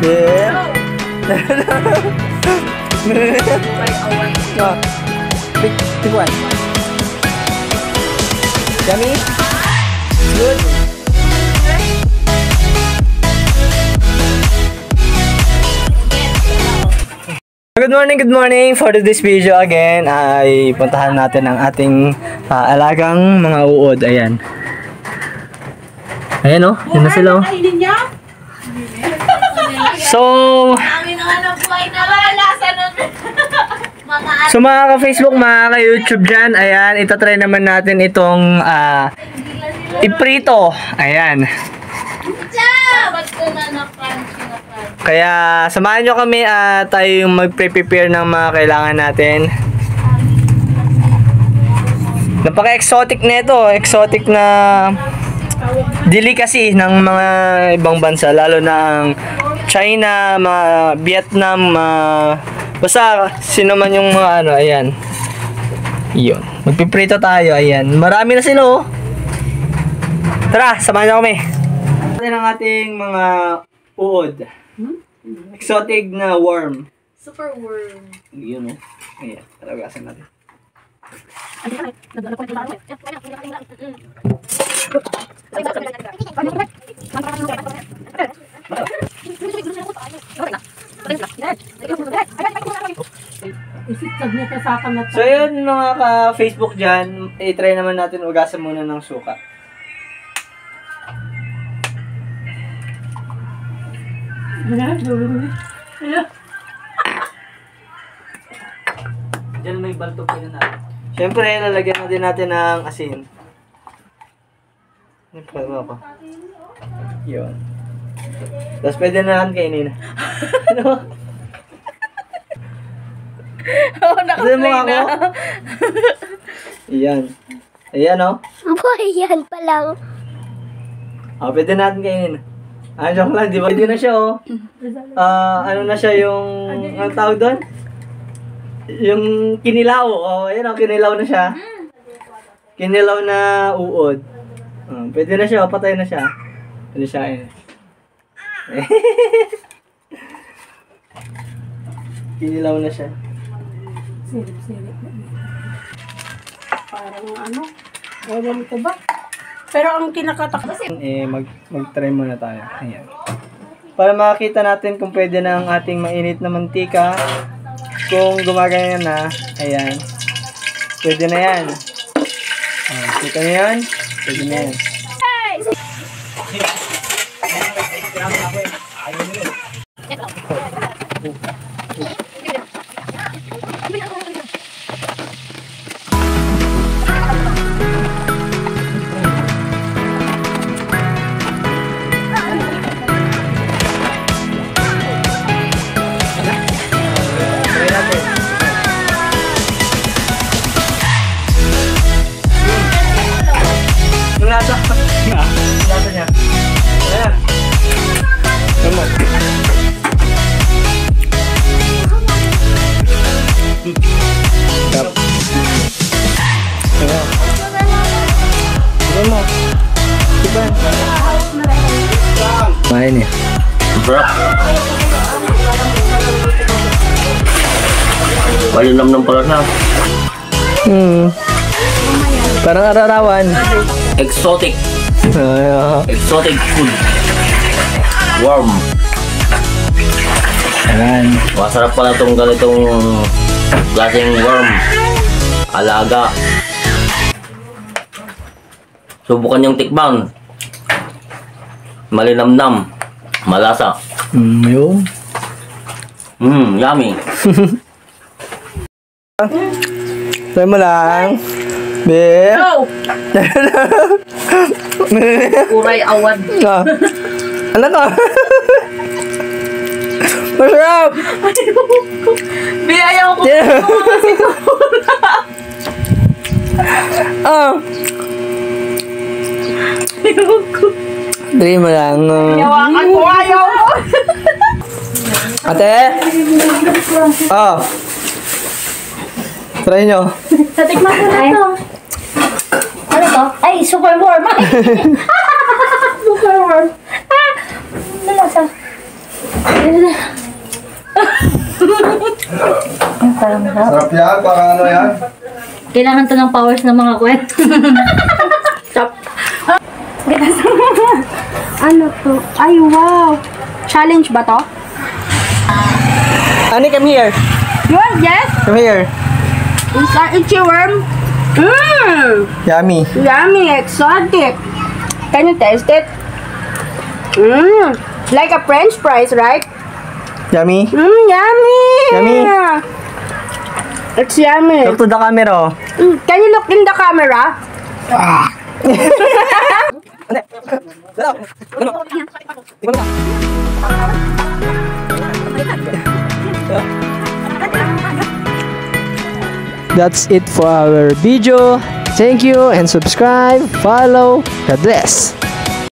Yeah. Pick one. Yummy? Good? Good morning! For this video again ay puntahan natin ang ating alagang mga uod. Ayan. Ayan o, yun na sila o. So mga ka-Facebook, mga ka-YouTube dyan, ayan, itatry naman natin itong iprito. Ayan. Kaya samahan nyo kami at tayo yung mag-prepare ng mga kailangan natin. Napaka-exotic na ito. Exotic na delicacy ng mga ibang bansa. Lalo na ang China, Vietnam, basta sino man yung mga ano, ayan. Yun. Magpiprito tayo, ayan. Marami na sila oh. Tara, samahan nyo kami. Ito ang ating mga uod. Exotic na worm. Super worm. Yun o. Ayan, talagasan natin. So yun mga ka-Facebook dyan, i-try naman natin ugasan muna ng suka. Diyan may balto pa na natin. Siyempre, lalagyan na din natin ng asin. Ano ako? Yun. Tapos pwede na natin kainin. Ano? Oo, nakaplay na. Ayan. Ayan o. Boy, yan pa lang. Pwede natin kainin. Joke lang, di ba? Pwede na siya o. Ano na siya yung... Anong tawag doon? Yung kinilaw. Ayan o, kinilaw na siya. Kinilaw na uod. Pwede na siya, patay na siya. Pwede siya eh. Kinilaw na siya. Sirip-sirip. Parang ano? Ewan ito ba? Pero ang kinakatakot. Mag-try muna tayo. Ayan. Para makita natin kung pwede na ang ating mainit na mantika. Kung gumagana na, ayan. Pwede na yan. Kita nyo yan? Pwede na yan. Lasa niya. Ayan. Tama. Tap. Ayan. Tignan mo. Tignan. Main niya. Bro. Malinam ng pala na. Parang ararawan. Exotic. Exotic food. Worm. Ayan. Masarap pala itong ganitong klaseng worm. Alaga. Subukan yung tikman. Malinamnam. Malasa. Yun. Yummy. Try mo lang. Be. No! Kuray awan. Ano to? Masarap! Biyayaw ko. Try mo lang. Yawakan ko, ayaw ko. Ate? Try nyo. Tatikman ko na to. Ano to? Ay, super warm. Super warm. Nalasa. Parang masarap. Sarap yan, parang ano yan. Kailangan to ng powers ng mga kwento. Ano to? Ay, wow. Challenge ba to? Ani, come here. Yun, yes. Come here. It's an itchy worm. Mmm. Yummy. Yummy, exotic. Can you taste it? Mmm. Like a French fries, right? Yummy. Mmm, yummy. Yummy. It's yummy. Look to the camera. Can you look in the camera? That's it for our video. Thank you and subscribe, follow. God bless.